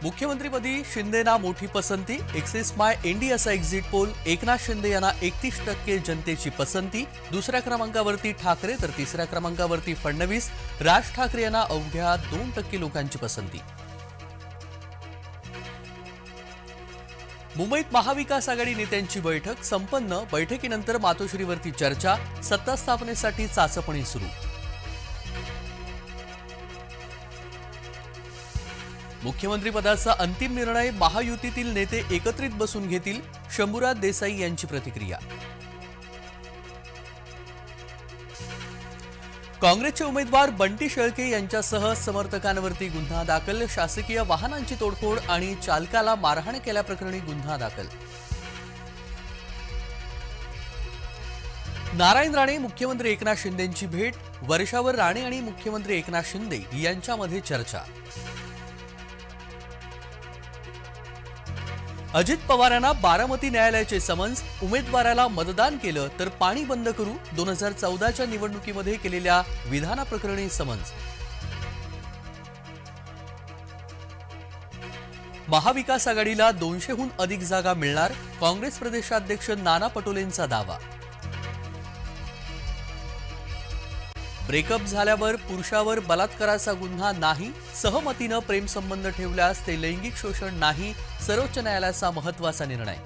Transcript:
मुख्यमंत्रीपदी शिंदेना मोठी पसंती। एक्सिस माय इंडिया असा एक्झिट पोल। एकनाथ शिंदे यांना 31% जनतेची पसंती। दुसऱ्या क्रमांकावरती ठाकरे तर तिसऱ्या क्रमांकावरती फडणवीस। राज ठाकरे यांना अवघ्या 2% लोकांची पसंती। मुंबईत महाविकास आघाडी नेत्यांची बैठक संपन्न। बैठकीनंतर मातोश्रीवरती चर्चा। सत्ता स्थापनेसाठी चाचपणी सुरू। मुख्यमंत्रीपदाचा अंतिम निर्णय महायुतीतील नेते एकत्रित बसून घेतील। शंभूराज देसाई यांची प्रतिक्रिया। काँग्रेसचे उमेदवार बंटी शेळके यांच्यासह समर्थकांवरती गुन्हा दाखल। शासकीय वाहनांची तोडफोड आणि चालकाला मारहाण केल्याप्रकरणी गुन्हा दाखल। नारायण राणे मुख्यमंत्री एकनाथ शिंदेंची भेट। वर्षावर राणे आणि मुख्यमंत्री एकनाथ शिंदे यांच्यामध्ये चर्चा। अजित पवारांना बारामती न्यायालयाचे समन्स। उमेदवाराला मतदान केलं तर पाणी बंद करू। 2014च्या निवडणुकीमध्ये केलेल्या विधानाप्रकरणी समन्स। महाविकास आघाडीला 200हून अधिक जागा मिळणार। काँग्रेस प्रदेशाध्यक्ष नाना पटोलेंचा दावा। ब्रेकअप झाल्यावर पुरुषावर बलात्काराचा गुन्हा नाही। सहमतीनं प्रेमसंबंध ठेवल्यास ते लैंगिक शोषण नाही। सर्वोच्च न्यायालयाचा महत्त्वाचा निर्णय।